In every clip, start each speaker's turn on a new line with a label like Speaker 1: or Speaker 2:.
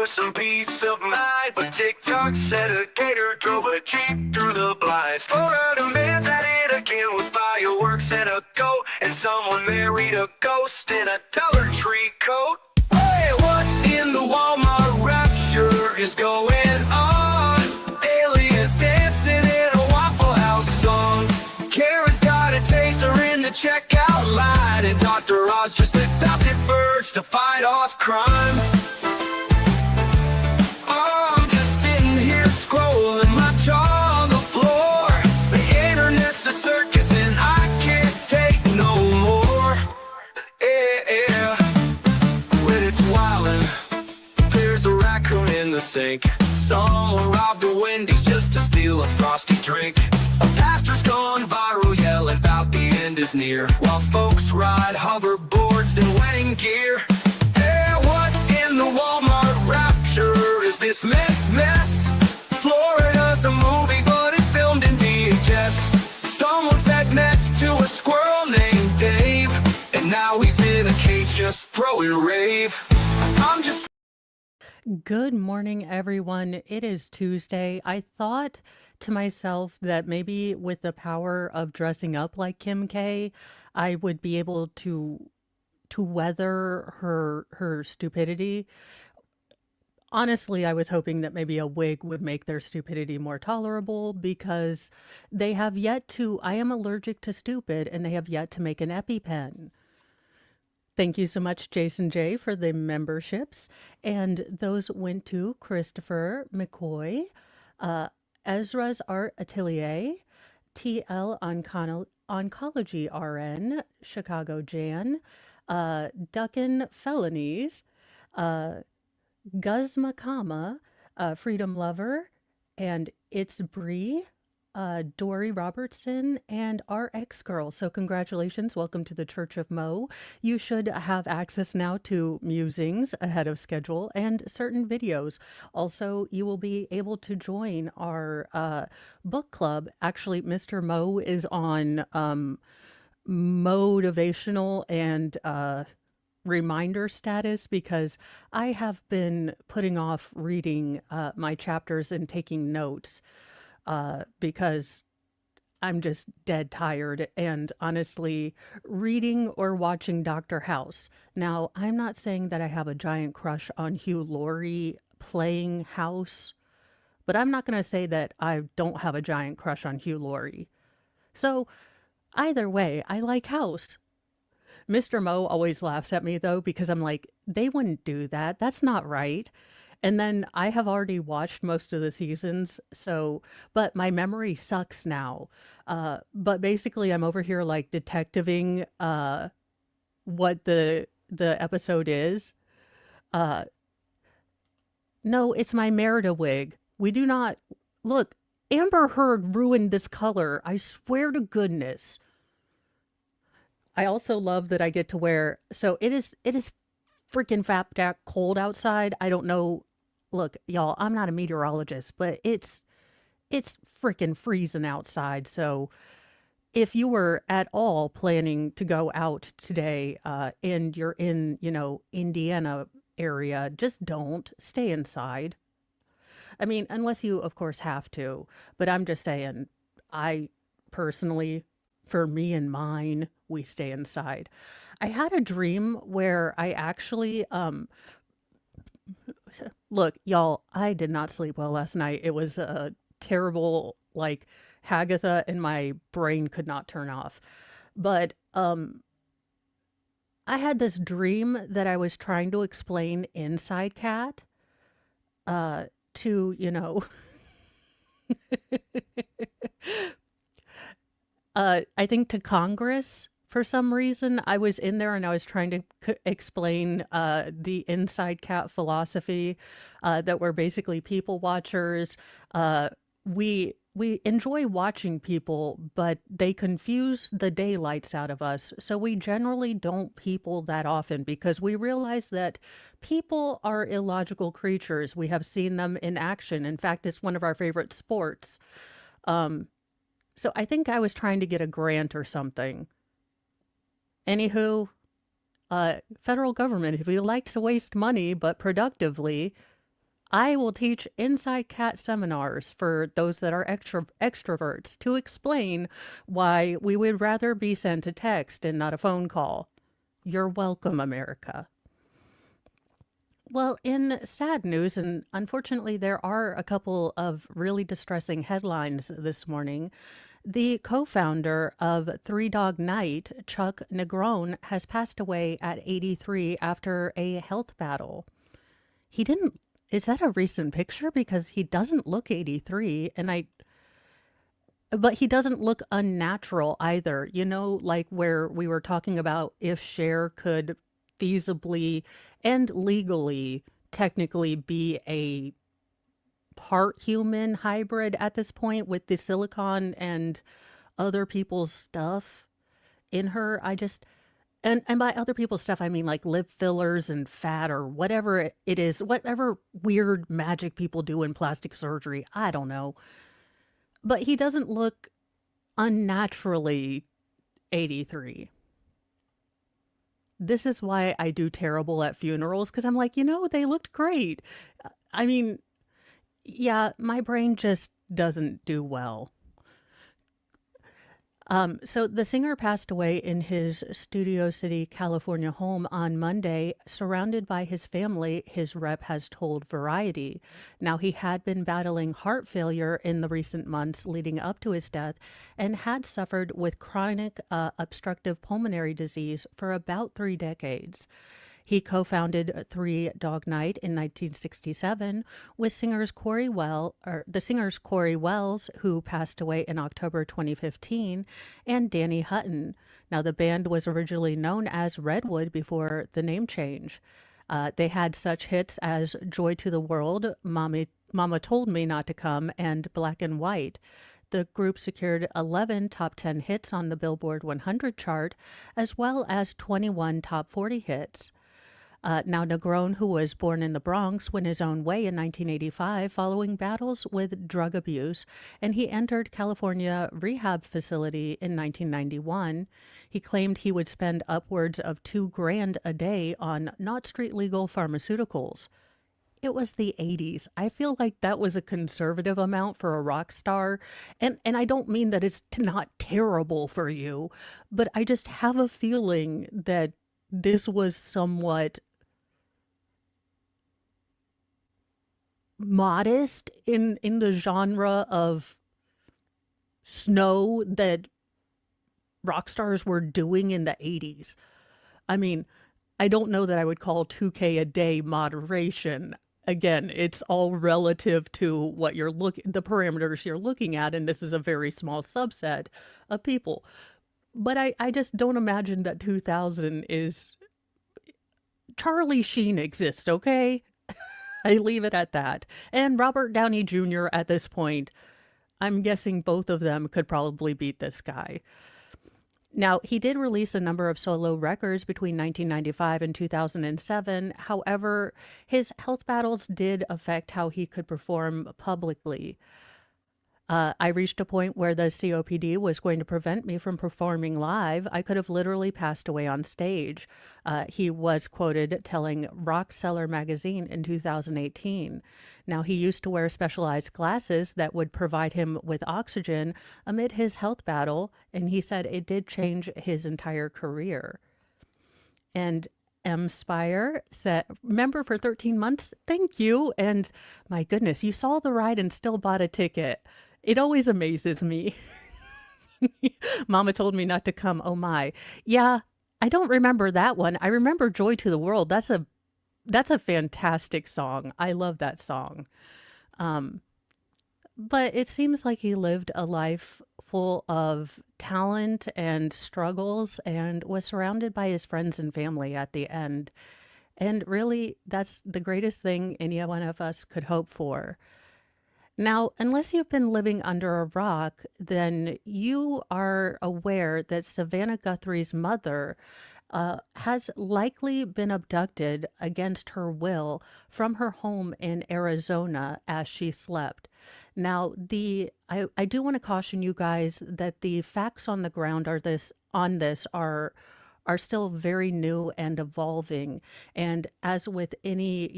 Speaker 1: for some peace of mind, but TikTok said a gator drove a jeep through the blinds. Florida man's at it again with fireworks and a goat, and someone married a ghost in a Dollar Tree coat. Hey, what in the Walmart rapture is going on? Aliens dancing in a Waffle House song. Karen's got a taser in the checkout line, and Dr. Oz just adopted birds to fight off crime. Oh, I'm just sitting here scrolling, my jaw on the floor. The internet's a circus and I can't take no more. Yeah, when it's wildin', there's a raccoon in the sink. Someone robbed a Wendy's just to steal a frosty drink. A pastor's gone viral yelling about the end is near, while folks ride hoverboards in wedding gear. Hey, what in the Walmart rapture is this mess? Florida's a movie, but it's filmed in VHS. Someone fed meth to a squirrel named Dave, and now he's in a cage just throwing rave. I'm just...
Speaker 2: Good morning, everyone. It is Tuesday. I thought to myself that maybe with the power of dressing up like Kim K, I would be able to weather her stupidity. Honestly, I was hoping that maybe a wig would make their stupidity more tolerable, because they have yet to, I am allergic to stupid, and they have yet to make an EpiPen. Thank you so much, Jason J, for the memberships. And those went to Christopher McCoy, Ezra's Art Atelier, TL Oncology RN, Chicago Jan, Duckin Felonies, Guzmakama, Freedom Lover, and It's Bree, Dory Robertson, and RX Girl. So congratulations. Welcome to the Church of Mo. You should have access now to musings ahead of schedule and certain videos. Also, you will be able to join our book club. Actually, Mr. Mo is on motivational and reminder status, because I have been putting off reading my chapters and taking notes because I'm just dead tired, and honestly, reading or watching Dr. House. Now, I'm not saying that I have a giant crush on Hugh Laurie playing House, but I'm not going to say that I don't have a giant crush on Hugh Laurie. So, either way, I like House. Mr. Mo always laughs at me, though, because I'm like, they wouldn't do that. That's not right. And then I have already watched most of the seasons, so, but my memory sucks now. But basically, I'm over here like detectiving what the episode is. No, it's my Merida wig. We do not look. Amber Heard ruined this color. I swear to goodness. I also love that I get to wear. So it is freaking fapjack cold outside. I don't know. Look, y'all, I'm not a meteorologist, but it's freaking freezing outside. So if you were at all planning to go out today, and you're in, Indiana area, just don't stay inside. I mean, unless you, of course, have to. But I'm just saying, I personally, for me and mine, we stay inside. I had a dream where I actually, look, y'all, I did not sleep well last night. It was a terrible, like, Hagatha, and my brain could not turn off. But I had this dream that I was trying to explain Inside Cat to, I think to Congress. For some reason, I was in there and I was trying to explain the Inside Cat philosophy, that we're basically people watchers. We enjoy watching people, but they confuse the daylights out of us. So we generally don't people that often, because we realize that people are illogical creatures. We have seen them in action. In fact, it's one of our favorite sports. So I think I was trying to get a grant or something. Anywho, federal government, if you like to waste money, but productively, I will teach inside cat seminars for those that are extroverts to explain why we would rather be sent a text and not a phone call. You're welcome, America. Well, in sad news, and unfortunately, there are a couple of really distressing headlines this morning. The co founder of Three Dog Night, Chuck Negron, has passed away at 83 after a health battle. He didn't, is that a recent picture? Because he doesn't look 83, but he doesn't look unnatural either. You know, like where we were talking about if Cher could feasibly and legally technically be a part human hybrid at this point with the silicon and other people's stuff in her. And by other people's stuff I mean like lip fillers and fat or whatever it is, whatever weird magic people do in plastic surgery. I don't know. But he doesn't look unnaturally 83. This is why I do terrible at funerals because I'm like, they looked great. I mean, yeah, my brain just doesn't do well. So the singer passed away in his Studio City, California home on Monday, surrounded by his family, his rep has told Variety. Now, he had been battling heart failure in the recent months leading up to his death and had suffered with chronic obstructive pulmonary disease for about 3 decades. He co-founded Three Dog Night in 1967 with the singers Corey Wells, who passed away in October 2015, and Danny Hutton. Now, the band was originally known as Redwood before the name change. They had such hits as Joy to the World, Mama Told Me Not to Come, and Black and White. The group secured 11 top 10 hits on the Billboard 100 chart, as well as 21 top 40 hits. Now, Negron, who was born in the Bronx, went his own way in 1985 following battles with drug abuse, and he entered California rehab facility in 1991. He claimed he would spend upwards of $2,000 a day on not street legal pharmaceuticals. It was the 80s. I feel like that was a conservative amount for a rock star. And I don't mean that it's not terrible for you, but I just have a feeling that this was somewhat modest in the genre of snow that rock stars were doing in the 80s. I mean, I don't know that I would call 2K a day moderation. Again, it's all relative to what the parameters you're looking at, and this is a very small subset of people. But I just don't imagine that 2000 is Charlie Sheen exists, okay? I leave it at that. And Robert Downey Jr. at this point, I'm guessing both of them could probably beat this guy. Now, he did release a number of solo records between 1995 and 2007. However, his health battles did affect how he could perform publicly. I reached a point where the COPD was going to prevent me from performing live. I could have literally passed away on stage. He was quoted telling Rock Seller magazine in 2018. Now, he used to wear specialized glasses that would provide him with oxygen amid his health battle, and he said it did change his entire career. And M. Spire said, member for 13 months, thank you. And my goodness, you saw the ride and still bought a ticket. It always amazes me. Mama Told Me Not to Come. Oh my. Yeah, I don't remember that one. I remember Joy to the World. That's a fantastic song. I love that song. But it seems like he lived a life full of talent and struggles and was surrounded by his friends and family at the end. And really, that's the greatest thing any one of us could hope for. Now, unless you've been living under a rock, then you are aware that Savannah Guthrie's mother has likely been abducted against her will from her home in Arizona as she slept. Now, I do want to caution you guys that the facts on the ground are are still very new and evolving. And as with any,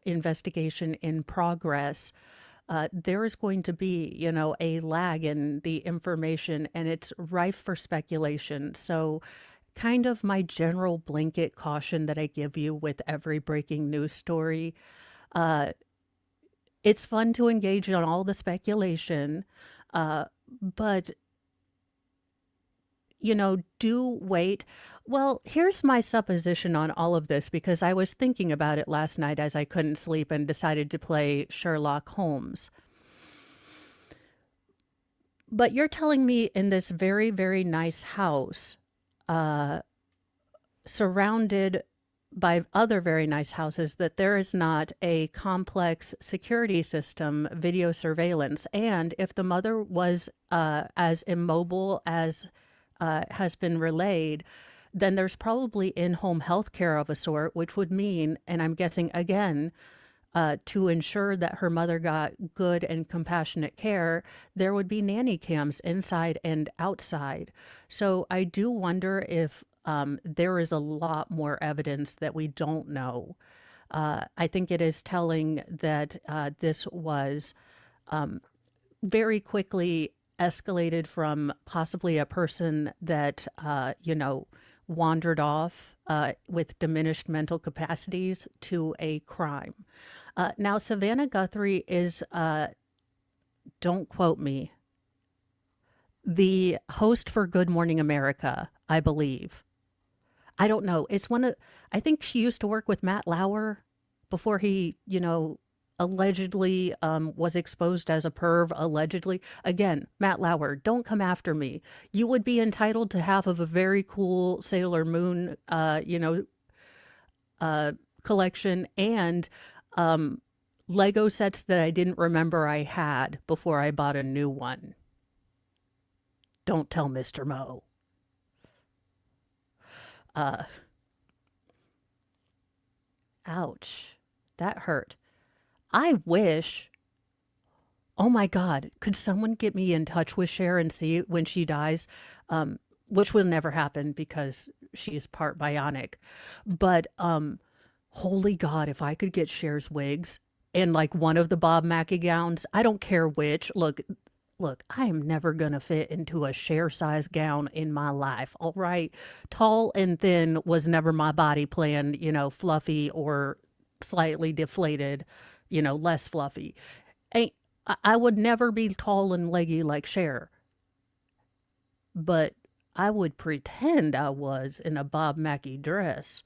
Speaker 2: investigation in progress, there is going to be, a lag in the information and it's rife for speculation. So, kind of my general blanket caution that I give you with every breaking news story. Uh, it's fun to engage in all the speculation, uh, but do wait. Well, here's my supposition on all of this because I was thinking about it last night as I couldn't sleep and decided to play Sherlock Holmes. But you're telling me in this very, very nice house, uh, surrounded by other very nice houses, that there is not a complex security system, video surveillance. And if the mother was as immobile as has been relayed, then there's probably in-home health care of a sort, which would mean, and I'm guessing again, to ensure that her mother got good and compassionate care, there would be nanny cams inside and outside. So I do wonder if there is a lot more evidence that we don't know. I think it is telling that this was very quickly escalated from possibly a person that, wandered off with diminished mental capacities to a crime. Now, Savannah Guthrie is, don't quote me, the host for Good Morning America, I believe. I don't know. I think she used to work with Matt Lauer before he, allegedly was exposed as a perv, allegedly. Again, Matt Lauer, don't come after me. You would be entitled to half of a very cool Sailor Moon, collection and Lego sets that I didn't remember I had before I bought a new one. Don't tell Mr. Mo. Uh, Ouch. That hurt. I wish, oh my God, could someone get me in touch with Cher and see when she dies? Which will never happen because she is part bionic. But holy God, if I could get Cher's wigs and like one of the Bob Mackie gowns, I don't care which. Look, I am never going to fit into a Cher size gown in my life. All right. Tall and thin was never my body plan, fluffy or slightly deflated, less fluffy. I would never be tall and leggy like Cher, but I would pretend I was in a Bob Mackie dress.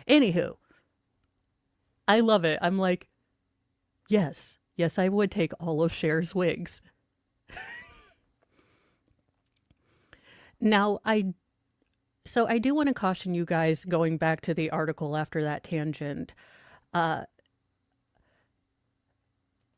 Speaker 2: Anywho, I love it. I'm like, yes, I would take all of Cher's wigs. Now, so I do want to caution you guys going back to the article after that tangent.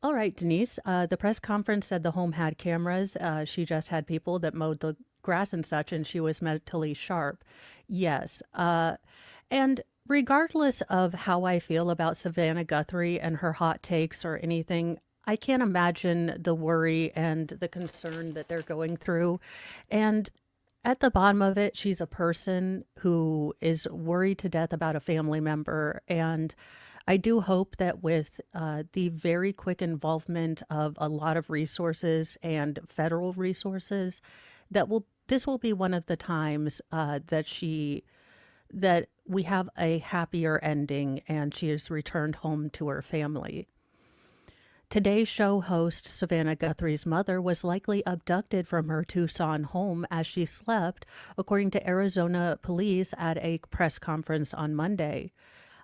Speaker 2: All right, Denise, the press conference said the home had cameras. She just had people that mowed the grass and such, and she was mentally sharp. Yes. And regardless of how I feel about Savannah Guthrie and her hot takes or anything, I can't imagine the worry and the concern that they're going through. And at the bottom of it, she's a person who is worried to death about a family member. And I do hope that with the very quick involvement of a lot of resources and federal resources, this will be one of the times that we have a happier ending and she is returned home to her family. Today's show host, Savannah Guthrie's mother, was likely abducted from her Tucson home as she slept, according to Arizona police at a press conference on Monday.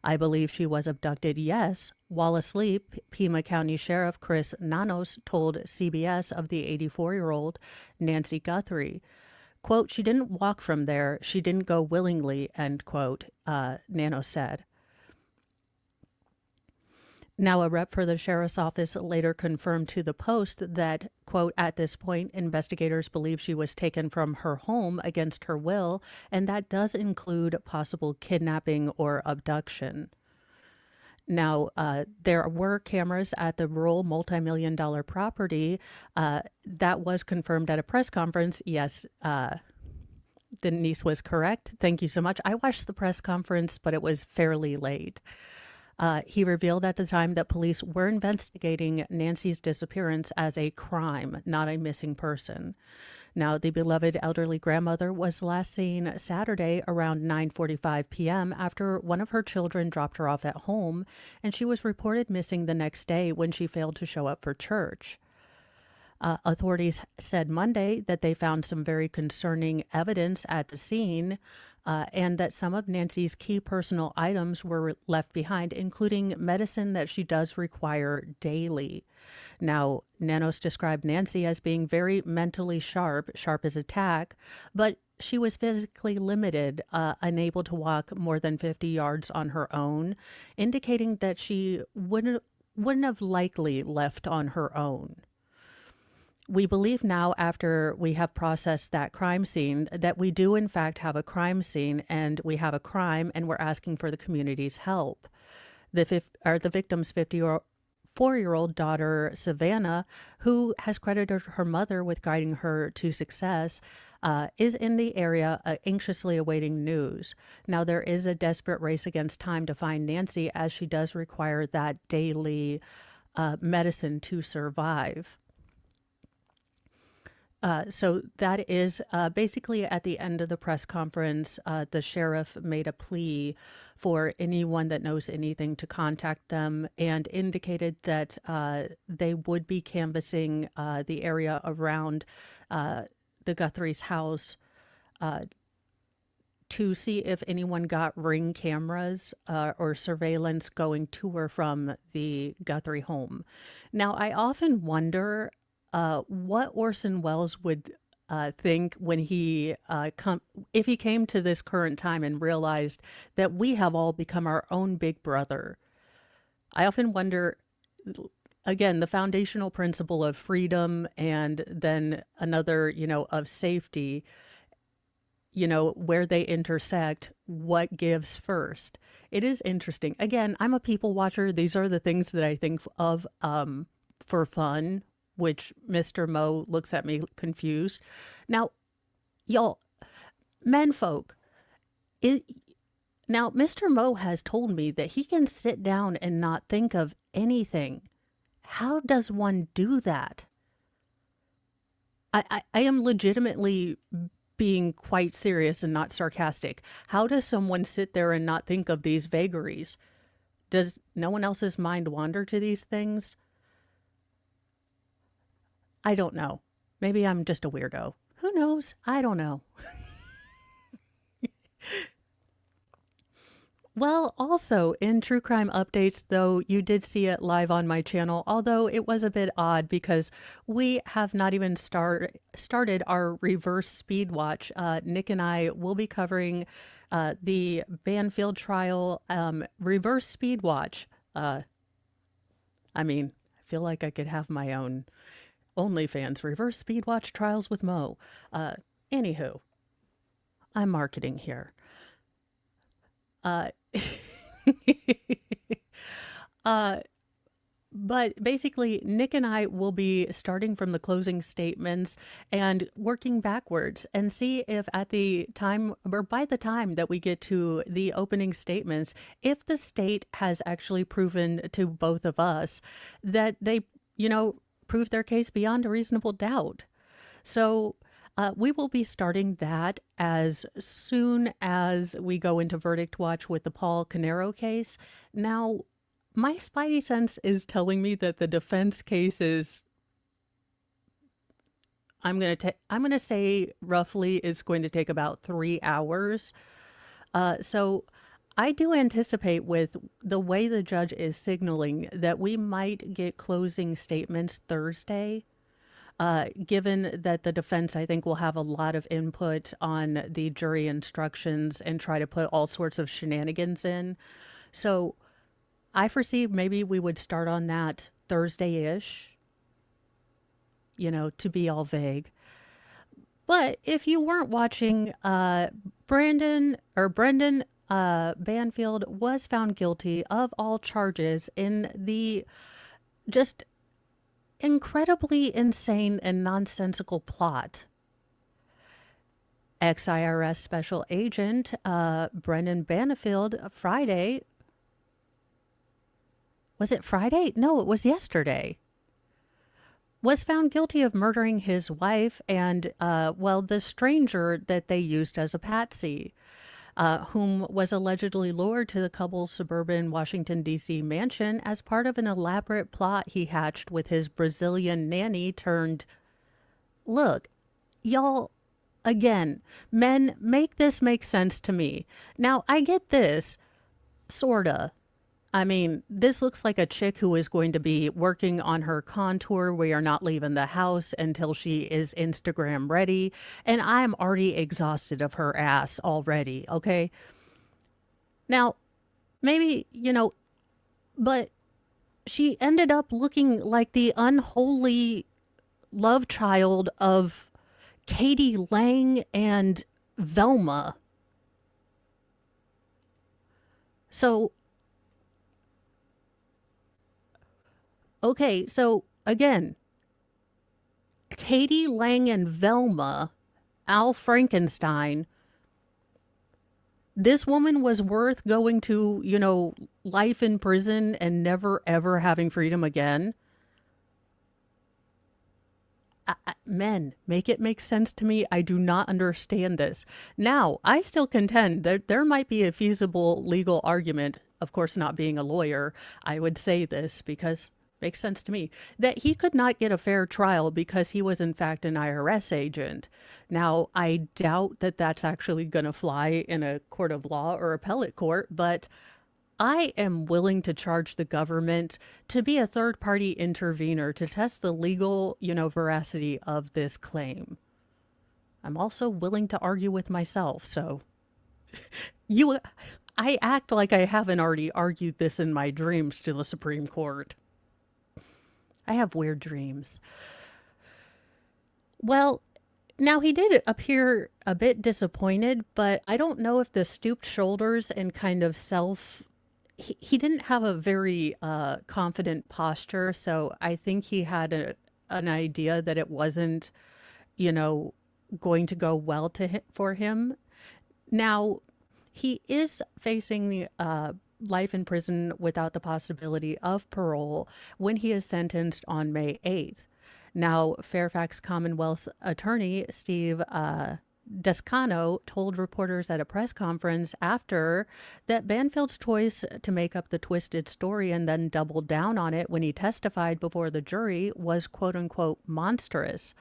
Speaker 2: I believe she was abducted, yes. While asleep, Pima County Sheriff Chris Nanos told CBS of the 84-year-old Nancy Guthrie. Quote, she didn't walk from there. She didn't go willingly, end quote, Nanos said. Now, a rep for the sheriff's office later confirmed to the Post that, quote, at this point, investigators believe she was taken from her home against her will, and that does include possible kidnapping or abduction. Now, there were cameras at the rural multi-million-dollar property. That was confirmed at a press conference. Yes, Denise was correct. Thank you so much. I watched the press conference, but it was fairly late. He revealed at the time that police were investigating Nancy's disappearance as a crime, not a missing person. Now, the beloved elderly grandmother was last seen Saturday around 9:45 p.m. after one of her children dropped her off at home, and she was reported missing the next day when she failed to show up for church. Authorities said Monday that they found some very concerning evidence at the scene, and that some of Nancy's key personal items were left behind, including medicine that she does require daily. Now, Nanos described Nancy as being very mentally sharp, sharp as a tack, but she was physically limited, unable to walk more than 50 yards on her own, indicating that she wouldn't have likely left on her own. We believe now, after we have processed that crime scene, that we do in fact have a crime scene and we have a crime, and we're asking for the community's help. The victim's 54-year-old daughter, Savannah, who has credited her mother with guiding her to success, is in the area anxiously awaiting news. Now, there is a desperate race against time to find Nancy, as she does require that daily medicine to survive. So that is basically at the end of the press conference. The sheriff made a plea for anyone that knows anything to contact them, and indicated that they would be canvassing the area around the Guthrie's house to see if anyone got Ring cameras or surveillance going to or from the Guthrie home. Now, I often wonder what Orson Welles would think when he if he came to this current time and realized that we have all become our own big brother. I often wonder, again, the foundational principle of freedom, and then another, of safety, where they intersect, what gives first. It is interesting. Again, I'm a people watcher. These are the things that I think of for fun, which Mr. Mo looks at me confused. Now, y'all, menfolk, now Mr. Mo has told me that he can sit down and not think of anything. How does one do that? I am legitimately being quite serious and not sarcastic. How does someone sit there and not think of these vagaries? Does no one else's mind wander to these things? I don't know. Maybe I'm just a weirdo. Who knows? I don't know. Well, also in True Crime Updates, though, you did see it live on my channel, although it was a bit odd because we have not even started our reverse speed watch. Nick and I will be covering the Banfield trial reverse speed watch. I feel like I could have my own OnlyFans reverse speed watch trials with Mo. Anywho, I'm marketing here. But basically, Nick and I will be starting from the closing statements and working backwards, and see if at the time, or by the time that we get to the opening statements, if the state has actually proven to both of us that they, prove their case beyond a reasonable doubt. So we will be starting that as soon as we go into verdict watch with the Paul Canero case. Now, my spidey sense is telling me that the defense case is, I'm going to say roughly is going to take about 3 hours. So I do anticipate, with the way the judge is signaling, that we might get closing statements Thursday, given that the defense, I think, will have a lot of input on the jury instructions and try to put all sorts of shenanigans in. So I foresee maybe we would start on that Thursday-ish, to be all vague. But if you weren't watching, Brendan Banfield was found guilty of all charges in the just incredibly insane and nonsensical plot Ex-IRS Special Agent Brendan Banfield Friday. Was it Friday? No, it was yesterday. Was found guilty of murdering his wife and, the stranger that they used as a patsy, whom was allegedly lured to the couple's suburban Washington, D.C. mansion as part of an elaborate plot he hatched with his Brazilian nanny turned. Look, y'all, again, men, make this make sense to me. Now, I get this, sorta. I mean, this looks like a chick who is going to be working on her contour. We are not leaving the house until she is Instagram ready. And I'm already exhausted of her ass already, okay? Now, maybe, but she ended up looking like the unholy love child of Katie Lang and Velma. So, okay, so again, Katie Lang and Velma, Al Frankenstein, this woman was worth going to, life in prison and never ever having freedom again. Men, make it make sense to me. I do not understand this. Now, I still contend that there might be a feasible legal argument, of course, not being a lawyer, I would say this because it makes sense to me, that he could not get a fair trial because he was in fact an IRS agent. Now, I doubt that that's actually going to fly in a court of law or appellate court, but I am willing to charge the government to be a third-party intervener to test the legal, veracity of this claim. I'm also willing to argue with myself, so I act like I haven't already argued this in my dreams to the Supreme Court. I have weird dreams. Well, now he did appear a bit disappointed, but I don't know if the stooped shoulders and kind of he didn't have a very confident posture, so I think he had an idea that it wasn't, going to go well for him. Now, he is facing the life in prison without the possibility of parole when he is sentenced on May 8th. Now, Fairfax Commonwealth attorney Steve Descano told reporters at a press conference after that Banfield's choice to make up the twisted story and then double down on it when he testified before the jury was quote unquote monstrous.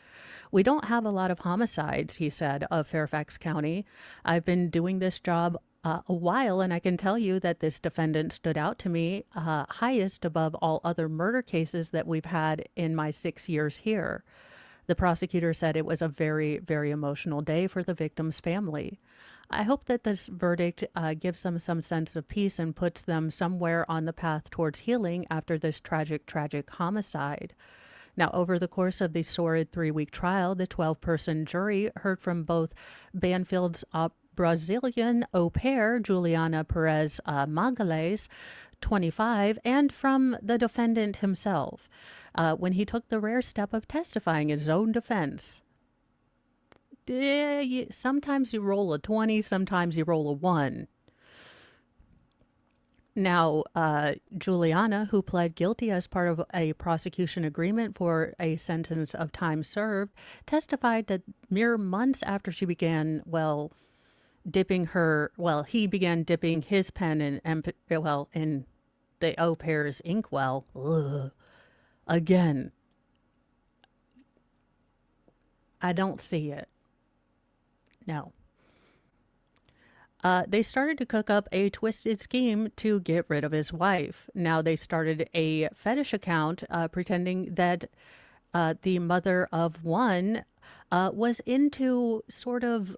Speaker 2: We don't have a lot of homicides, he said, of Fairfax County. I've been doing this job a while, and I can tell you that this defendant stood out to me highest above all other murder cases that we've had in my 6 years here. The prosecutor said it was a very, very emotional day for the victim's family. I hope that this verdict gives them some sense of peace and puts them somewhere on the path towards healing after this tragic, tragic homicide. Now, over the course of the sordid 3-week trial, the 12-person jury heard from both Banfield's Brazilian au pair, Juliana Perez Magalhães, 25, and from the defendant himself. When he took the rare step of testifying in his own defense. Sometimes you roll a 20, sometimes you roll a 1. Now, Juliana, who pled guilty as part of a prosecution agreement for a sentence of time served, testified that mere months after she began, he began dipping his pen in the au pair's inkwell. Ugh. Again, I don't see it. No. They started to cook up a twisted scheme to get rid of his wife. Now they started a fetish account pretending that the mother of one was into sort of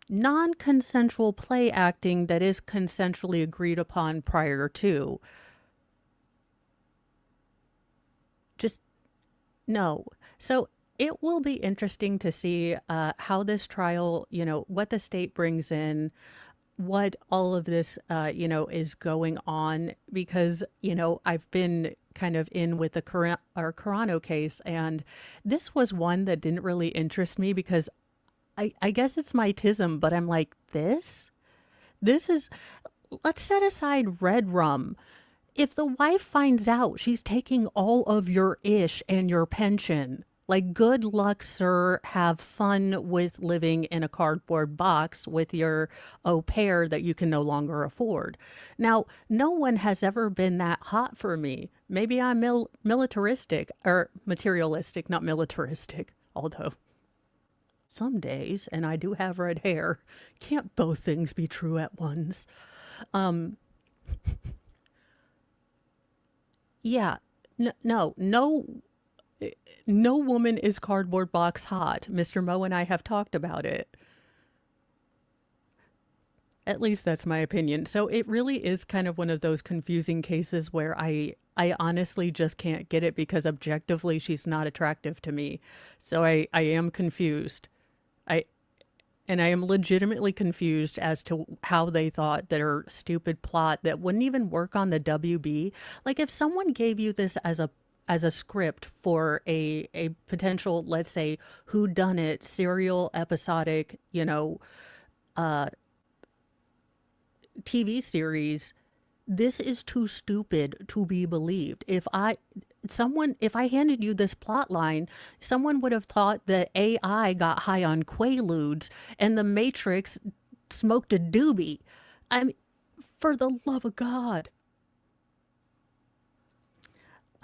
Speaker 2: non-consensual play acting that is consensually agreed upon prior to. Just no. So it will be interesting to see how this trial, what the state brings in, what all of this, is going on, because, I've been kind of in with the Carano case, and this was one that didn't really interest me because I guess it's my tism, but I'm like, this is, let's set aside red rum. If the wife finds out she's taking all of your ish and your pension, like, good luck, sir. Have fun with living in a cardboard box with your au pair that you can no longer afford. Now, no one has ever been that hot for me. Maybe I'm militaristic or materialistic, not militaristic, although some days, and I do have red hair, can't both things be true at once? Um, yeah, no woman is cardboard box hot. Mr. Moe and I have talked about it. At least that's my opinion. So it really is kind of one of those confusing cases where I honestly just can't get it because objectively she's not attractive to me. So I am confused. I and I am legitimately confused as to how they thought their stupid plot that wouldn't even work on the WB. Like, if someone gave you this as a script for a potential, let's say, who done it serial episodic, uh TV series, this is too stupid to be believed. If I handed you this plot line, someone would have thought that AI got high on Quaaludes and the Matrix smoked a doobie. I mean, for the love of God.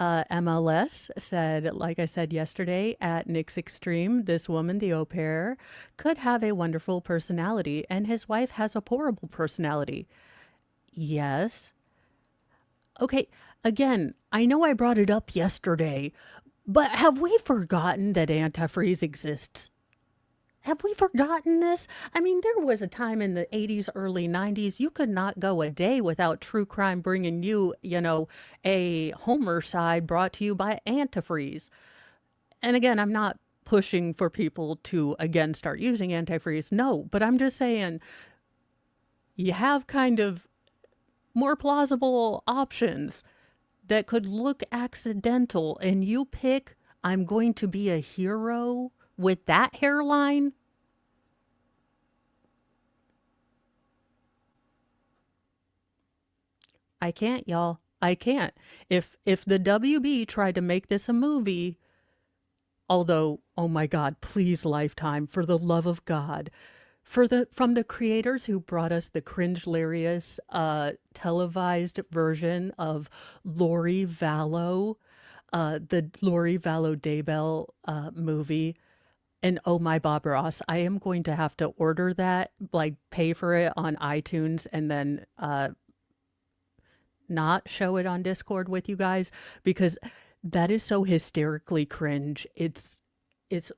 Speaker 2: MLS said, like I said yesterday at Nick's Extreme, this woman, the au pair, could have a wonderful personality, and his wife has a horrible personality. Yes. Okay, again, I know I brought it up yesterday, but have we forgotten that antifreeze exists? Have we forgotten this? I mean, there was a time in the 80s, early 90s, you could not go a day without true crime bringing you, a Homer side brought to you by antifreeze. And again, I'm not pushing for people to, again, start using antifreeze. No, but I'm just saying you have kind of more plausible options that could look accidental, and you pick, I'm going to be a hero with that hairline. I can't, y'all. I can't. If the WB tried to make this a movie, although, oh my God, please, Lifetime, for the love of God, from the creators who brought us the cringe-larious televised version of Lori Vallow, the Lori Vallow Daybell movie. And oh my Bob Ross, I am going to have to order that, like, pay for it on iTunes and then not show it on Discord with you guys, because that is so hysterically cringe. It's it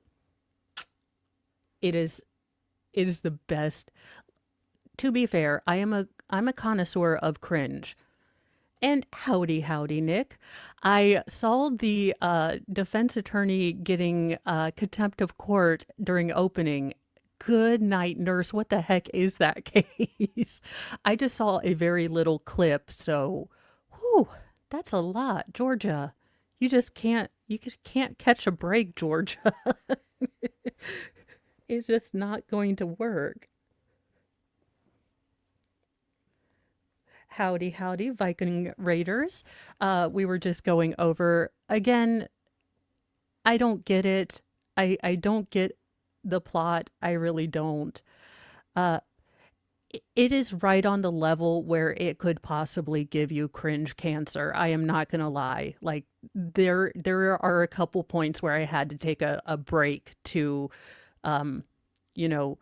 Speaker 2: is it is the best. To be fair, I'm a connoisseur of cringe. And howdy, Nick. I saw the defense attorney getting contempt of court during opening. Good night, nurse. What the heck is that case? I just saw a very little clip, so whew, that's a lot, Georgia. You just can't catch a break, Georgia. It's just not going to work. Howdy, Viking Raiders. We were just going over again. I don't get it. I don't get the plot. I really don't. Uh, it is right on the level where it could possibly give you cringe cancer. I am not gonna lie. Like, there are a couple points where I had to take a break to, um, you know,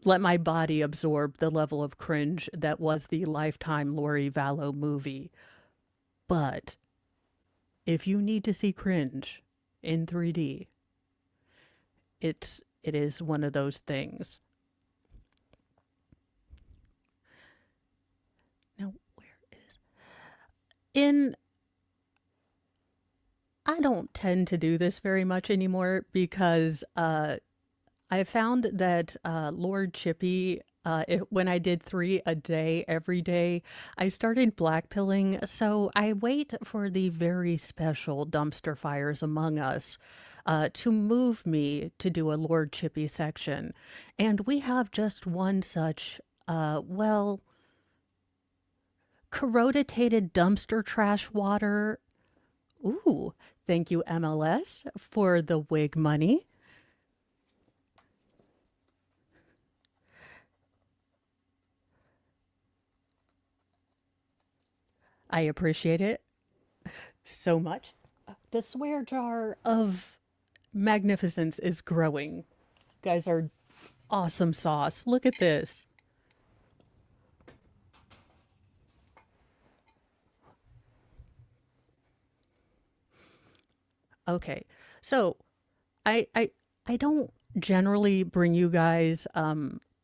Speaker 2: let my body absorb the level of cringe that was the Lifetime Lori Vallow movie. But if you need to see cringe in 3D, it is one of those things. Now, where is in I don't tend to do this very much anymore because I found that Lord Chippy, when I did 3 a day every day, I started blackpilling. So I wait for the very special dumpster fires among us. to move me to do a Lord Chippy section. And we have just one such, well, corroditated dumpster trash water. Ooh, thank you, MLS, for the wig money. I appreciate it so much. The swear jar of magnificence is growing. You guys are awesome sauce. Look at this. Okay. So I don't generally bring you guys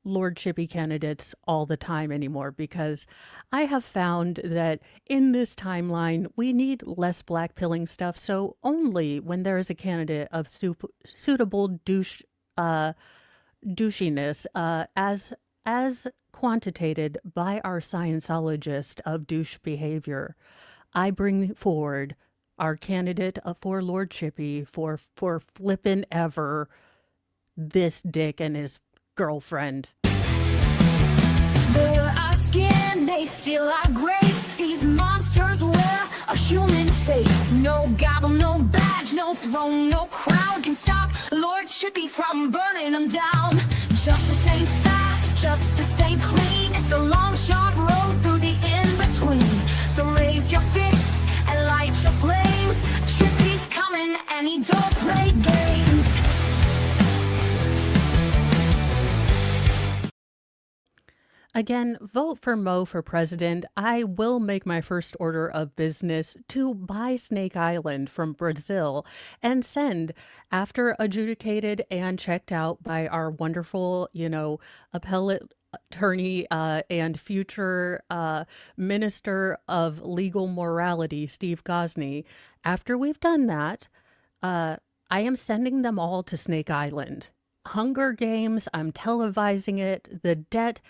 Speaker 2: Lord Chippy candidates all the time anymore because I have found that in this timeline we need less blackpilling stuff. So only when there is a candidate of suitable uh, douchiness, as quantitated by our scienceologist of douche behavior, I bring forward our candidate for Lord Chippy for flippin' ever this dick and his girlfriend.
Speaker 3: They're our skin, they steal our grace. These monsters wear a human face. No gavel, no badge, no throne, no crown can stop Lord Chippy from burning them down. Justice ain't fast, justice ain't clean. It's a long, sharp road through the in-between. So raise your fists and light your flames. Chippy's coming and he don't play games.
Speaker 2: Again, vote for Mo for president. I will make my first order of business to buy Snake Island from Brazil and send, after adjudicated and checked out by our wonderful, appellate attorney and future minister of legal morality, Steve Gosney. After we've done that, I am sending them all to Snake Island. Hunger Games, I'm televising it.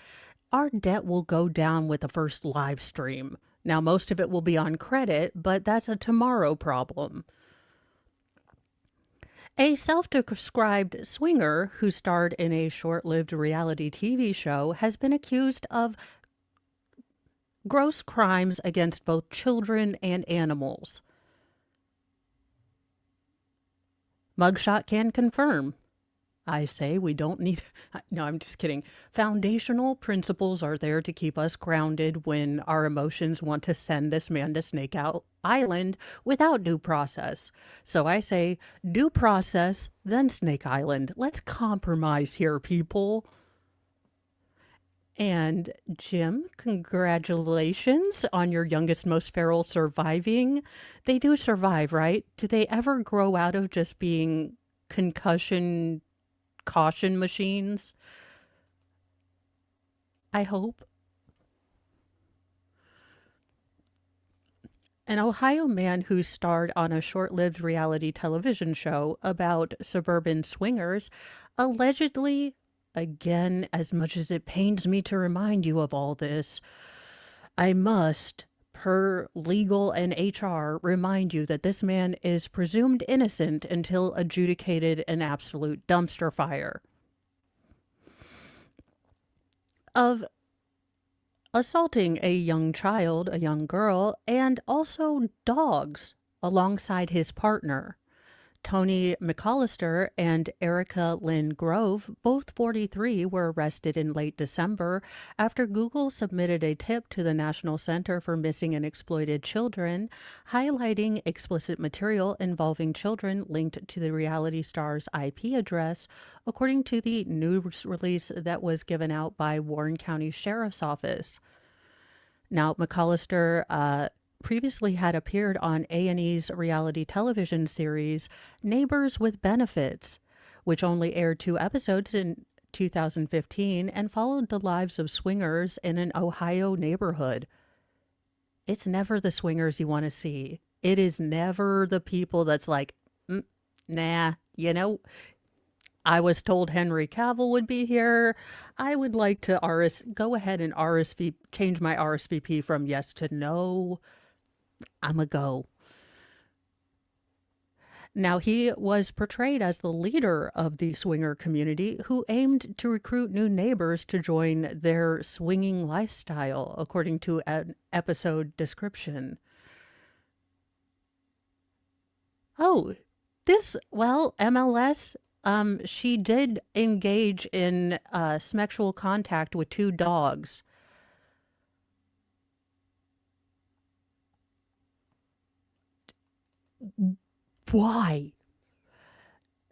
Speaker 2: Our debt will go down with the first live stream. Now, most of it will be on credit, but that's a tomorrow problem. A self-described swinger who starred in a short-lived reality TV show has been accused of gross crimes against both children and animals. Mugshot can confirm. I say we don't need... No, I'm just kidding. Foundational principles are there to keep us grounded when our emotions want to send this man to Snake Island without due process. So I say due process, then Snake Island. Let's compromise here, people. And Jim, congratulations on your youngest, most feral surviving. They do survive, right? Do they ever grow out of just being concussion caution machines? I hope. An Ohio man who starred on a short-lived reality television show about suburban swingers allegedly, again, as much as it pains me to remind you of all this, I must, per legal and HR, remind you that this man is presumed innocent until adjudicated an absolute dumpster fire of assaulting a young child, a young girl, and also dogs alongside his partner. Tony McAllister and Erica Lynn Grove, both 43, were arrested in late December after Google submitted a tip to the National Center for Missing and Exploited Children, highlighting explicit material involving children linked to the reality star's IP address, according to the news release that was given out by Warren County Sheriff's Office. Now, McAllister previously had appeared on A&E's reality television series Neighbors with Benefits, which only aired 2 episodes in 2015 and followed the lives of swingers in an Ohio neighborhood. It's never the swingers you want to see. It is never the people that's like, nah, I was told Henry Cavill would be here. I would like to go ahead and change my RSVP from yes to no. I'm a go. Now, he was portrayed as the leader of the swinger community who aimed to recruit new neighbors to join their swinging lifestyle, according to an episode description. Oh, MLS, she did engage in sexual contact with 2 dogs. Why?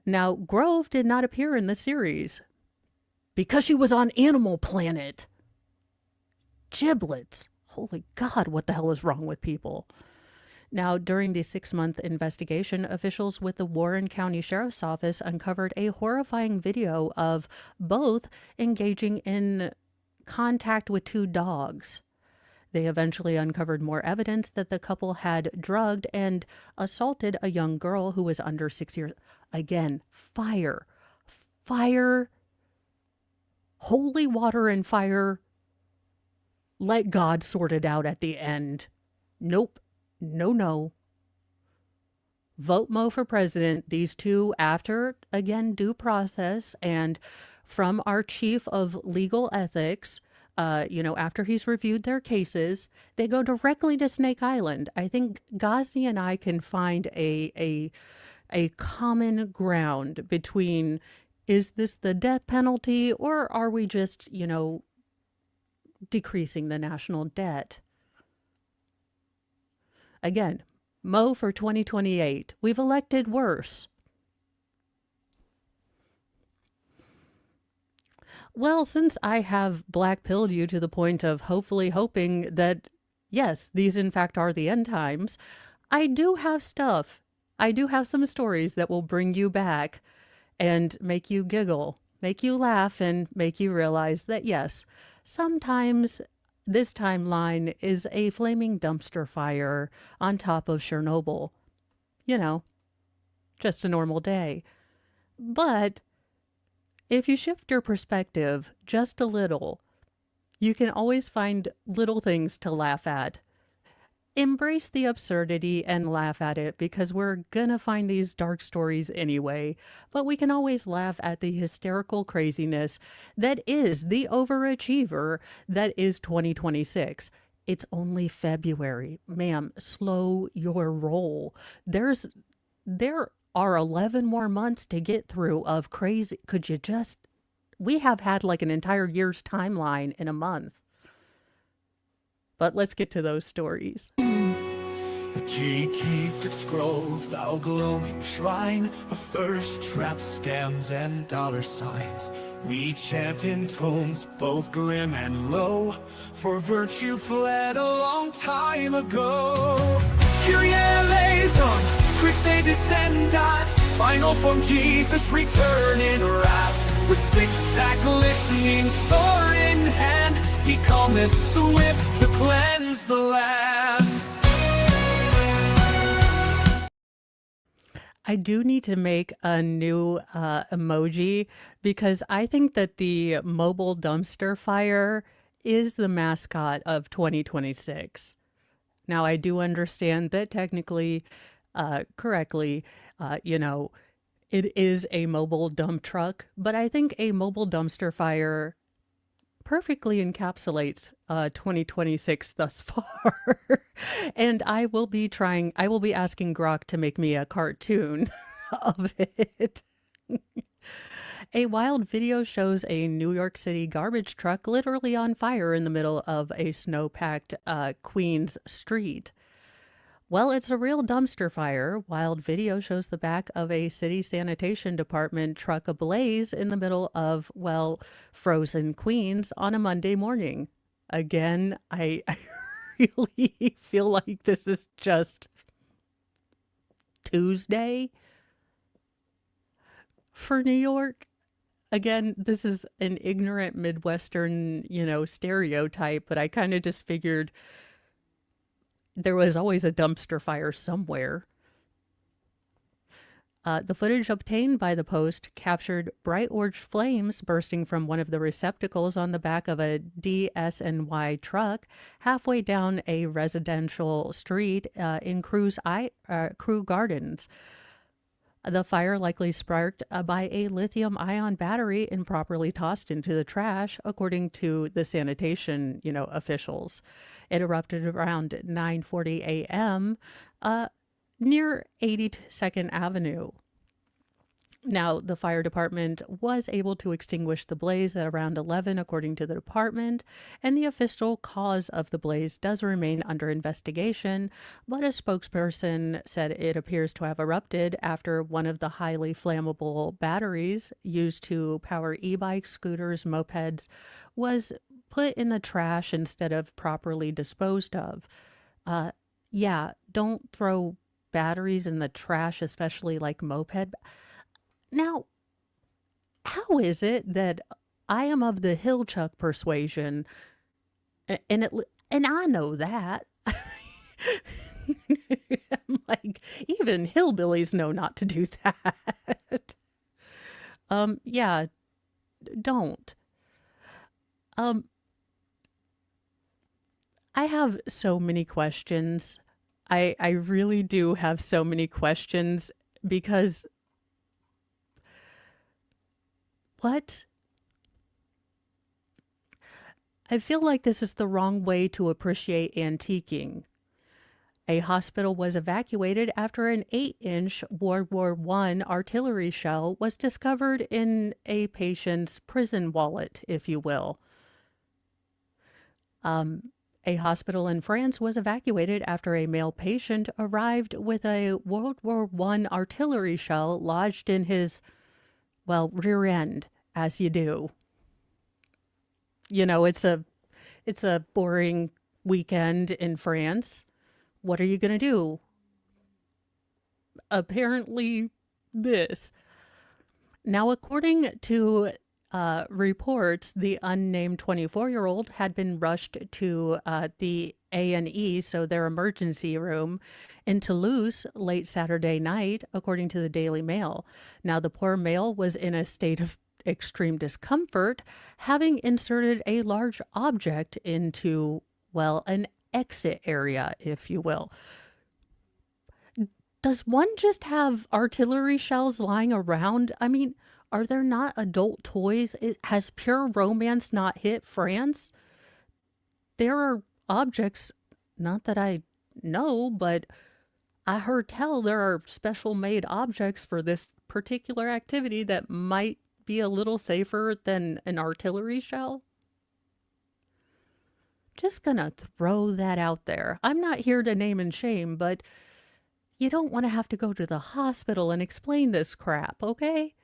Speaker 2: Now, Grove did not appear in the series because she was on Animal Planet. Giblets. Holy God, what the hell is wrong with people? Now, during the 6-month investigation, officials with the Warren County Sheriff's Office uncovered a horrifying video of both engaging in contact with 2 dogs. They eventually uncovered more evidence that the couple had drugged and assaulted a young girl who was under 6 years. Again, fire. Fire. Holy water and fire. Let God sort it out at the end. Nope. No. Vote Mo for president. These two, after, again, due process and from our chief of legal ethics, after he's reviewed their cases, they go directly to Snake Island. I think Ghazni and I can find a common ground between, is this the death penalty or are we just, decreasing the national debt? Again, Mo for 2028. We've elected worse. Well, since I have black-pilled you to the point of hopefully hoping that, yes, these in fact are the end times, I do have stuff. I do have some stories that will bring you back and make you giggle, make you laugh, and make you realize that, yes, sometimes this timeline is a flaming dumpster fire on top of Chernobyl. Just a normal day. But if you shift your perspective just a little, you can always find little things to laugh at. Embrace the absurdity and laugh at it because we're gonna find these dark stories anyway, but we can always laugh at the hysterical craziness that is the overachiever that is 2026. It's only February. Ma'am, slow your roll. There are 11 more months to get through of crazy. We have had like an entire year's timeline in a month. But let's get to those stories.
Speaker 1: The key keep its grove, thou glowing shrine of thirst traps, scams, and dollar signs. We chant in tones both grim and low, for virtue fled a long time ago. Kyrie eleison, Christe descendat, final form Jesus return in wrath. With 6-pack glistening, sword in hand, he cometh swift to cleanse the land.
Speaker 2: I do need to make a new emoji because I think that the mobile dumpster fire is the mascot of 2026. Now, I do understand that technically, correctly, it is a mobile dump truck, but I think a mobile dumpster fire perfectly encapsulates 2026 thus far. And I will be asking Grok to make me a cartoon of it. A wild video shows a New York City garbage truck literally on fire in the middle of a snow-packed Queens street. Well, it's a real dumpster fire. Wild video shows the back of a city sanitation department truck ablaze in the middle of, frozen Queens on a Monday morning. Again, I really feel like this is just Tuesday for New York. Again, this is an ignorant Midwestern, stereotype, but I kind of just figured there was always a dumpster fire somewhere. The footage obtained by the Post captured bright orange flames bursting from one of the receptacles on the back of a DSNY truck halfway down a residential street in Crew Gardens. The fire likely sparked by a lithium-ion battery improperly tossed into the trash, according to the sanitation, officials. It erupted around 9:40 a.m. Near 82nd Avenue. Now, the fire department was able to extinguish the blaze at around 11, according to the department, and the official cause of the blaze does remain under investigation, but a spokesperson said it appears to have erupted after one of the highly flammable batteries used to power e-bikes, scooters, mopeds was put in the trash instead of properly disposed of. Yeah, don't throw batteries in the trash, especially like moped. Now, how is it that I am of the Hillchuck persuasion, and I know that. I'm like, even hillbillies know not to do that. Yeah, don't. Um, I have so many questions. I really do have so many questions because what? I feel like this is the wrong way to appreciate antiquing. A hospital was evacuated after an 8-inch World War I artillery shell was discovered in a patient's prison wallet, if you will. A hospital in France was evacuated after a male patient arrived with a World War I artillery shell lodged in his, rear end, as you do. It's a boring weekend in France. What are you going to do? Apparently this. Now, according to reports, the unnamed 24-year-old had been rushed to the A&E, so their emergency room, in Toulouse late Saturday night, according to the Daily Mail. Now, the poor male was in a state of extreme discomfort, having inserted a large object into, an exit area, if you will. Does one just have artillery shells lying around? I mean, are there not adult toys? Has pure romance not hit France? There are objects, not that I know, but I heard tell there are special made objects for this particular activity that might be a little safer than an artillery shell. Just gonna throw that out there. I'm not here to name and shame, but you don't want to have to go to the hospital and explain this crap, okay?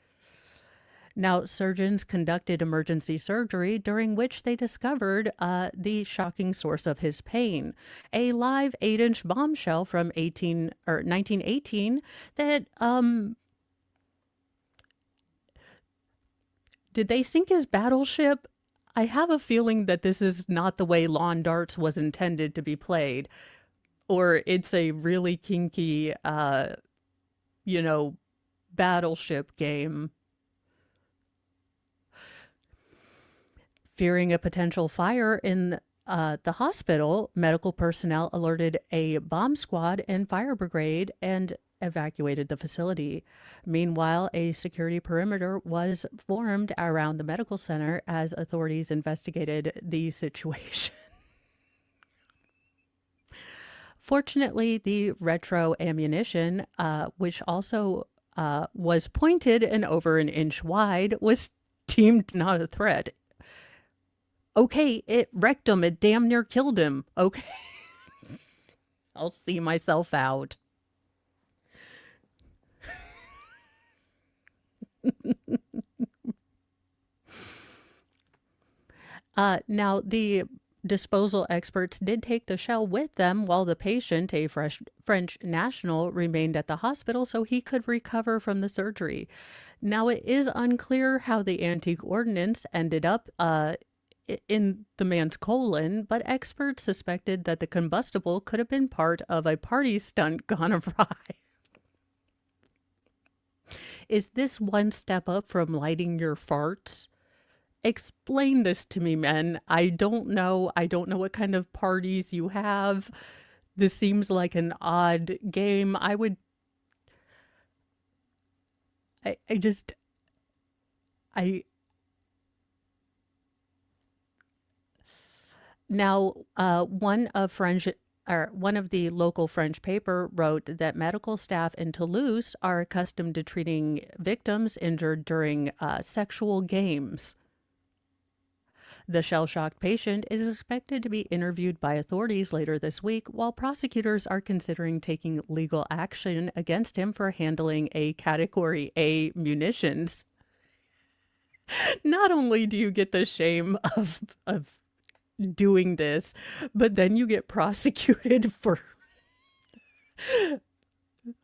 Speaker 2: Now, surgeons conducted emergency surgery during which they discovered the shocking source of his pain, a live 8-inch bombshell from 1918 that, did they sink his battleship? I have a feeling that this is not the way lawn darts was intended to be played, or it's a really kinky, battleship game. Fearing a potential fire in the hospital, medical personnel alerted a bomb squad and fire brigade and evacuated the facility. Meanwhile, a security perimeter was formed around the medical center as authorities investigated the situation. Fortunately, the retro ammunition, which also was pointed and over an inch wide, was deemed not a threat. Okay, it wrecked him. It damn near killed him. Okay. I'll see myself out. Now, the disposal experts did take the shell with them while the patient, a French national, remained at the hospital so he could recover from the surgery. Now, it is unclear how the antique ordnance ended up in the man's colon, but experts suspected that the combustible could have been part of a party stunt gone awry. Is this one step up from lighting your farts? Explain this to me, men. I don't know. I don't know what kind of parties you have. This seems like an odd game. I just, I, now, one of the local French paper wrote that medical staff in Toulouse are accustomed to treating victims injured during sexual games. The shell-shocked patient is expected to be interviewed by authorities later this week, while prosecutors are considering taking legal action against him for handling a Category A munitions. Not only do you get the shame of doing this, but then you get prosecuted for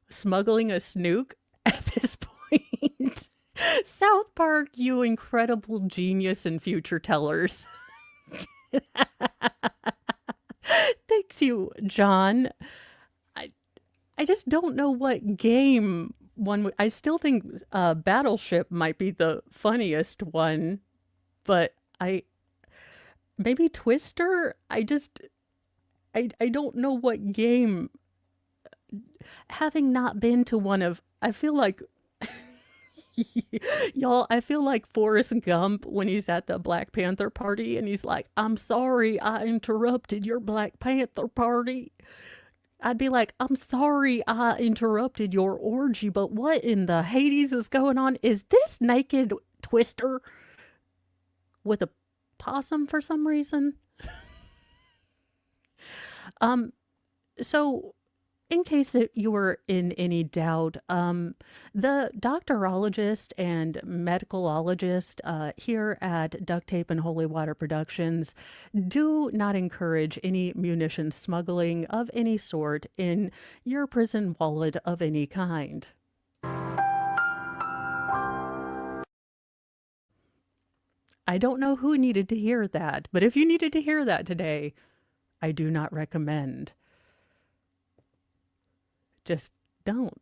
Speaker 2: smuggling a snook at this point. South Park, you incredible genius and future tellers. Thanks you, John. I just don't know what game one would. I still think Battleship might be the funniest one, but maybe Twister. I don't know what game. Having not been to one of, I feel like y'all, I feel like Forrest Gump when he's at the Black Panther party and he's like, I'm sorry I interrupted your Black Panther party. I'd be like, I'm sorry I interrupted your orgy, but what in the Hades is going on? Is this naked Twister with a possum for some reason? So in case you were in any doubt, the doctorologist and medicalologist here at Duct Tape and Holy Water Productions do not encourage any munition smuggling of any sort in your prison wallet of any kind. I don't know who needed to hear that, but if you needed to hear that today, I do not recommend. Just don't.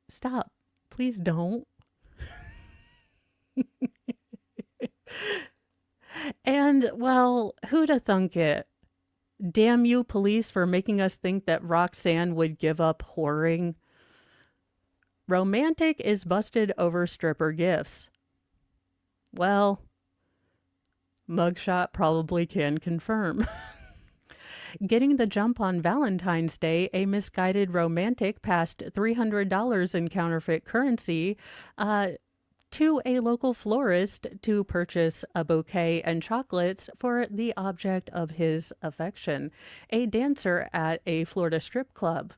Speaker 2: Stop. Please don't. And, well, who'da thunk it? Damn you, police, for making us think that Roxanne would give up whoring. Romantic is busted over stripper gifts. Well, mugshot probably can confirm. Getting the jump on Valentine's Day, a misguided romantic passed $300 in counterfeit currency to a local florist to purchase a bouquet and chocolates for the object of his affection, a dancer at a Florida strip club.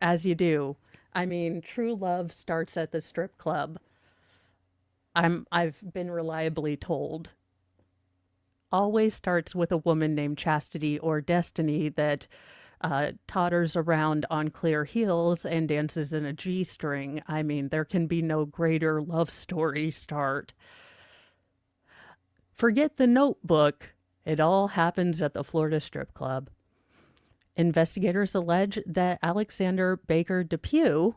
Speaker 2: As you do. I mean, true love starts at the strip club. I've been reliably told. Always starts with a woman named Chastity or Destiny that totters around on clear heels and dances in a G-string. I mean, there can be no greater love story start. Forget the Notebook. It all happens at the Florida strip club. Investigators allege that Alexander Baker Depew,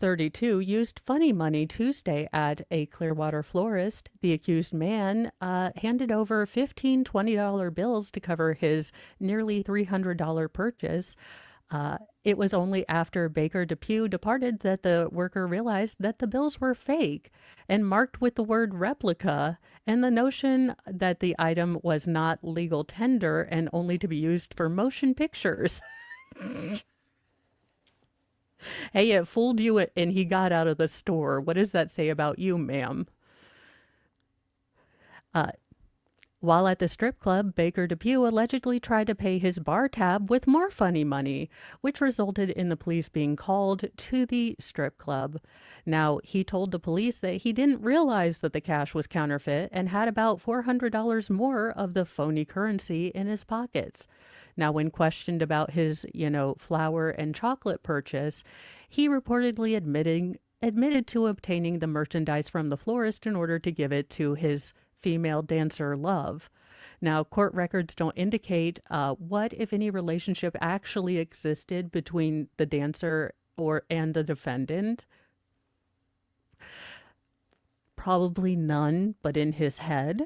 Speaker 2: 32, used funny money Tuesday at a Clearwater florist. The accused man handed over 15 $20 bills to cover his nearly $300 purchase. It was only after Baker Depew departed that the worker realized that the bills were fake and marked with the word replica and the notion that the item was not legal tender and only to be used for motion pictures. Hey, it fooled you and he got out of the store. What does that say about you, ma'am? While at the strip club, Baker Depew allegedly tried to pay his bar tab with more funny money, which resulted in the police being called to the strip club. Now, he told the police that he didn't realize that the cash was counterfeit and had about $400 more of the phony currency in his pockets. Now, when questioned about his, flower and chocolate purchase, he reportedly admitted to obtaining the merchandise from the florist in order to give it to his female dancer love. Now, court records don't indicate what, if any, relationship actually existed between the dancer and the defendant. Probably none, but in his head.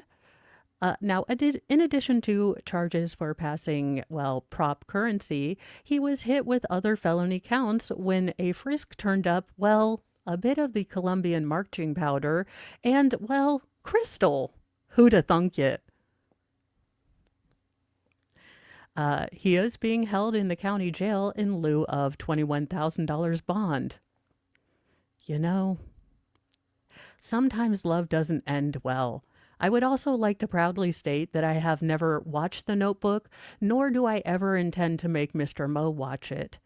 Speaker 2: Now, in addition to charges for passing, prop currency, he was hit with other felony counts when a frisk turned up, a bit of the Colombian marching powder, and, well, crystal. Who'da thunk it? He is being held in the county jail in lieu of $21,000 bond. You know, sometimes love doesn't end well. I would also like to proudly state that I have never watched The Notebook, nor do I ever intend to make Mr. Mo watch it.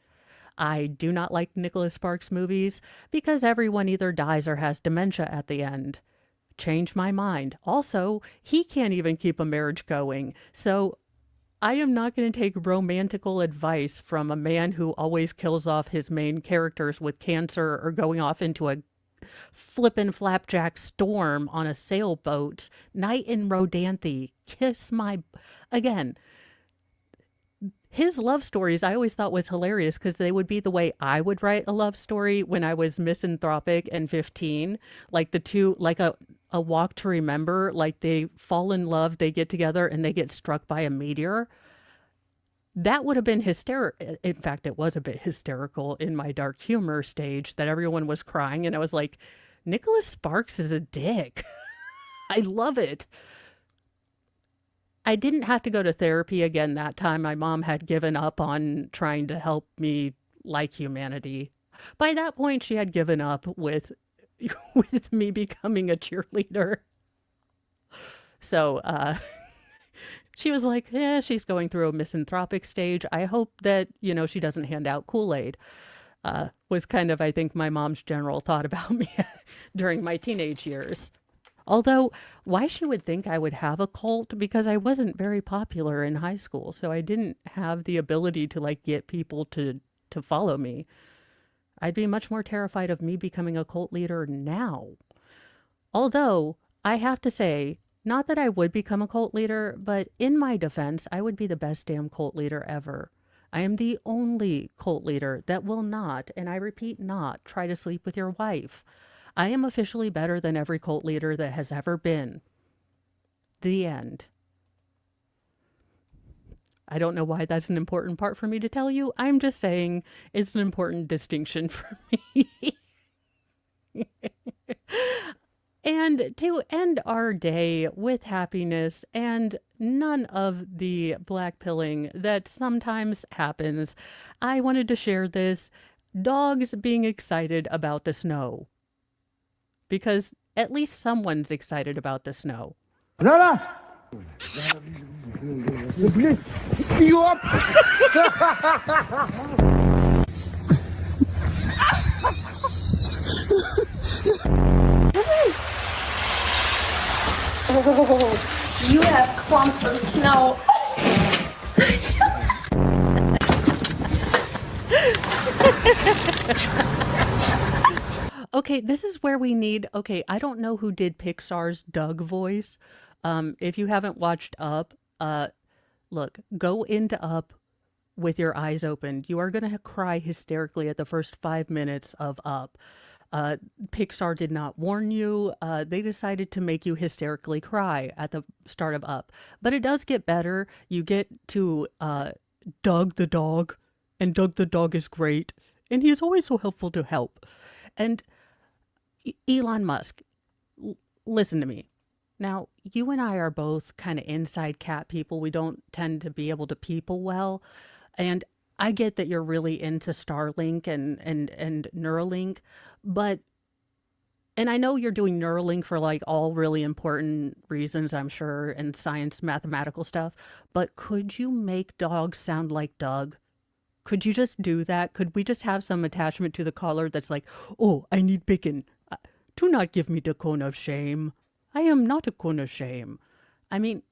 Speaker 2: I do not like Nicholas Sparks movies because everyone either dies or has dementia at the end. Change my mind. Also, he can't even keep a marriage going, so I am not going to take romantical advice from a man who always kills off his main characters with cancer or going off into a flippin' flapjack storm on a sailboat. Night in Rodanthe. Kiss my... Again, his love stories I always thought was hilarious because they would be the way I would write a love story when I was misanthropic and 15. Like the two, like a Walk to Remember, like they fall in love, they get together, and they get struck by a meteor. That would have been hysterical. In fact, it was a bit hysterical in my dark humor stage that everyone was crying. And I was like, Nicholas Sparks is a dick. I love it. I didn't have to go to therapy again that time. My mom had given up on trying to help me like humanity. By that point, she had given up with me becoming a cheerleader. So, she was like, yeah, she's going through a misanthropic stage. I hope that, she doesn't hand out Kool-Aid. Was kind of, I think, my mom's general thought about me during my teenage years. Although, why she would think I would have a cult, because I wasn't very popular in high school. So I didn't have the ability to, get people to follow me. I'd be much more terrified of me becoming a cult leader now. Although, I have to say, not that I would become a cult leader, but in my defense, I would be the best damn cult leader ever. I am the only cult leader that will not, and I repeat not, try to sleep with your wife. I am officially better than every cult leader that has ever been. The end. I don't know why that's an important part for me to tell you. I'm just saying it's an important distinction for me. And to end our day with happiness and none of the black pilling that sometimes happens, I wanted to share this. Dogs being excited about the snow. Because at least someone's excited about the snow.
Speaker 4: Zara! You up?
Speaker 5: Oh, you have clumps of snow.
Speaker 2: Okay, this is where we need... Okay, I don't know who did Pixar's Doug voice. If you haven't watched Up, look, go into Up with your eyes open. You are going to cry hysterically at the first 5 minutes of Up. Pixar did not warn you. They decided to make you hysterically cry at the start of Up. But it does get better. You get to Doug the dog, and Doug the dog is great. And he is always so helpful to help. And Elon Musk, listen to me. Now, you and I are both kind of inside cat people. We don't tend to be able to people well. And I get that you're really into Starlink and Neuralink, and I know you're doing Neuralink for all really important reasons, I'm sure, and science, mathematical stuff, but could you make dogs sound like Doug? Could you just do that? Could we just have some attachment to the collar that's like, oh, I need bacon. Do not give me the cone of shame. I am not a cone of shame. I mean,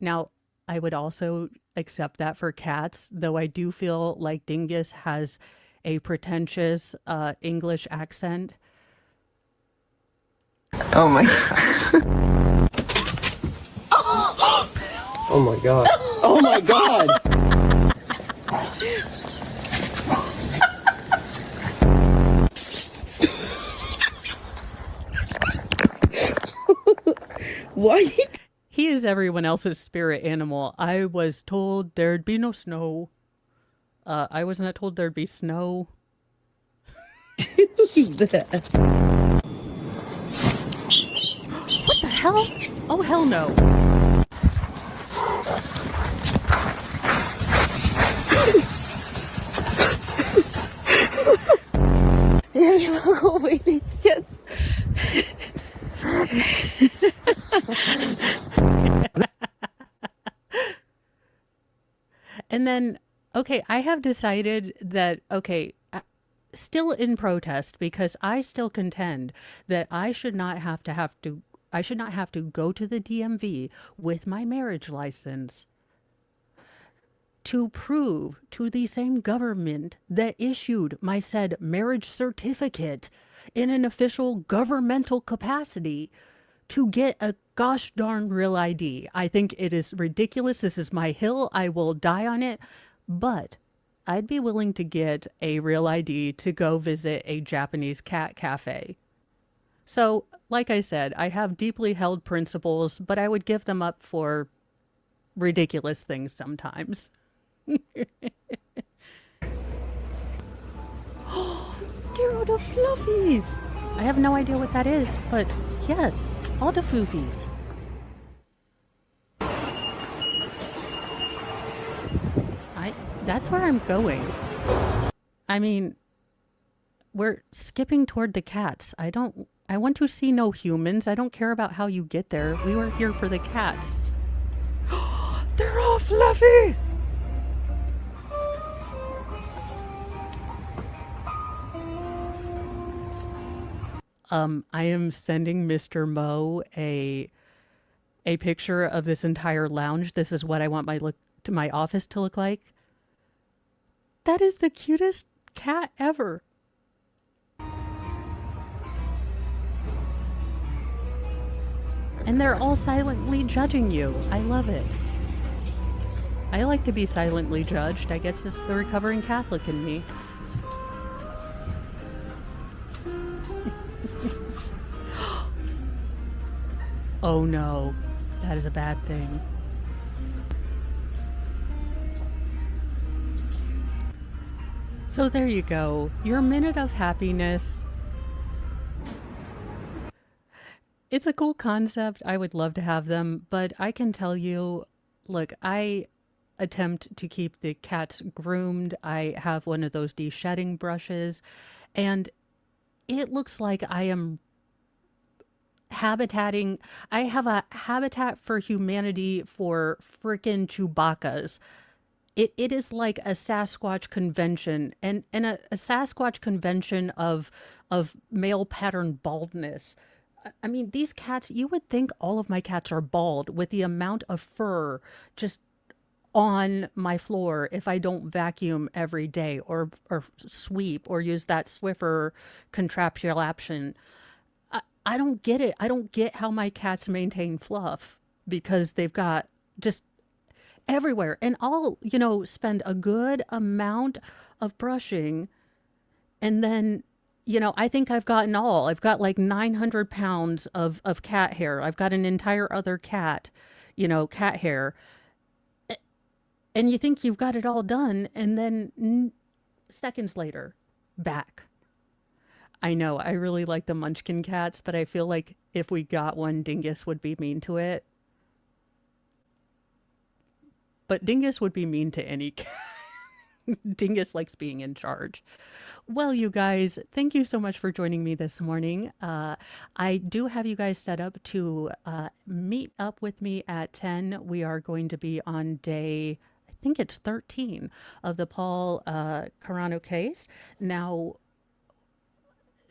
Speaker 2: now, I would also accept that for cats, though I do feel like Dingus has a pretentious English accent.
Speaker 6: Oh my god.
Speaker 4: Oh my god. Oh my god!
Speaker 6: Why?
Speaker 2: He is everyone else's spirit animal. I was told there'd be no snow. I was not told there'd be snow.
Speaker 6: doing that?
Speaker 2: What the hell? Oh, hell no.
Speaker 5: Я не могу вылететь.
Speaker 2: And then, okay, I have decided that, okay, still in protest because I still contend that I should not have to go to the DMV with my marriage license to prove to the same government that issued my said marriage certificate in an official governmental capacity to get a gosh darn real ID. I think it is ridiculous. This is my hill. I will die on it. But I'd be willing to get a real ID to go visit a Japanese cat cafe. So, like I said, I have deeply held principles, but I would give them up for ridiculous things sometimes. Dear all the fluffies! I have no idea what that is, but yes, all the floofies. That's where I'm going. I mean, we're skipping toward the cats. I want to see no humans. I don't care about how you get there. We were here for the cats. They're all fluffy! I am sending Mr. Mo a picture of this entire lounge. This is what I want my office to look like. That is the cutest cat ever. And they're all silently judging you. I love it. I like to be silently judged. I guess it's the recovering Catholic in me. Oh no, that is a bad thing. So there you go, your minute of happiness. It's a cool concept. I would love to have them, but I can tell you, look, I attempt to keep the cats groomed. I have one of those de-shedding brushes, and it looks like I am habitating. I have a Habitat for Humanity for frickin' Chewbacca's. It is like a Sasquatch convention, and a Sasquatch convention of male pattern baldness. I mean, these cats, you would think all of my cats are bald with the amount of fur just on my floor if I don't vacuum every day or sweep or use that Swiffer contraption. I don't get it. I don't get how my cats maintain fluff because they've got just everywhere. And I'll, spend a good amount of brushing and then, I think I've got like 900 pounds of cat hair. I've got an entire other cat, cat hair. And you think you've got it all done and then seconds later, back. I know, I really like the Munchkin cats, but I feel like if we got one, Dingus would be mean to it. But Dingus would be mean to any cat. Dingus likes being in charge. Well, you guys, thank you so much for joining me this morning. I do have you guys set up to meet up with me at 10. We are going to be on day, I think it's 13 of the Paul Carano case. Now,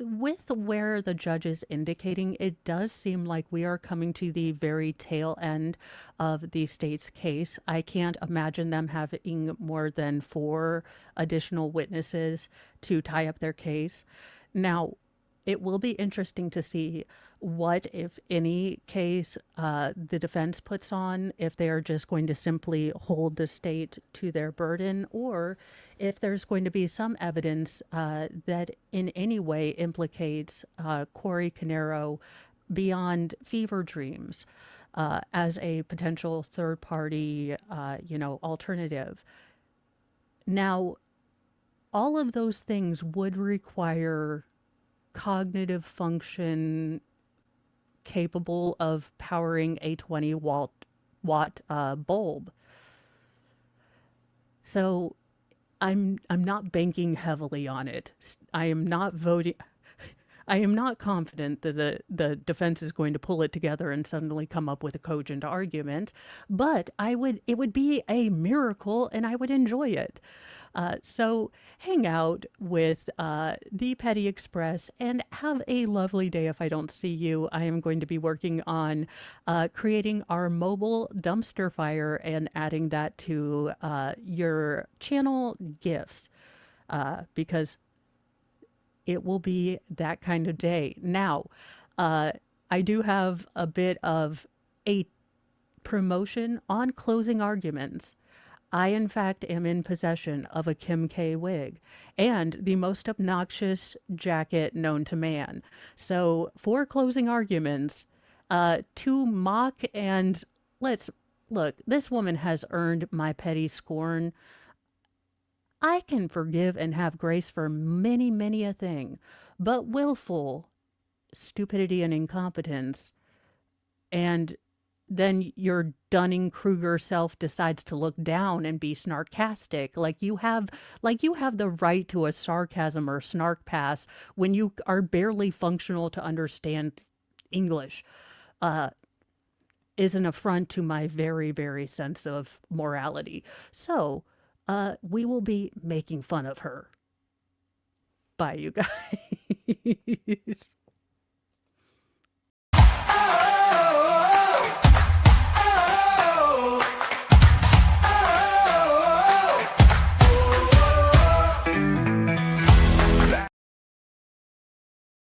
Speaker 2: with where the judge is indicating, it does seem like we are coming to the very tail end of the state's case. I can't imagine them having more than 4 additional witnesses to tie up their case. Now, it will be interesting to see what, if any, case the defense puts on, if they are just going to simply hold the state to their burden, or if there's going to be some evidence that in any way implicates Corey Canero beyond fever dreams as a potential third party, alternative. Now, all of those things would require cognitive function capable of powering a 20 watt bulb. So I'm not banking heavily on it. I am not voting. I am not confident that the defense is going to pull it together and suddenly come up with a cogent argument, but it would be a miracle and I would enjoy it. So hang out with the Petty Express and have a lovely day if I don't see you. I am going to be working on creating our mobile dumpster fire and adding that to your channel GIFs because it will be that kind of day. Now, I do have a bit of a promotion on closing arguments. I, in fact, am in possession of a Kim K wig and the most obnoxious jacket known to man. So, for closing arguments, to mock and look, this woman has earned my petty scorn. I can forgive and have grace for many, many a thing, but willful stupidity and incompetence, and then your Dunning-Kruger self decides to look down and be snarkastic, like you have the right to a sarcasm or snark pass when you are barely functional to understand English, is an affront to my very, very sense of morality. So, we will be making fun of her. Bye, you guys.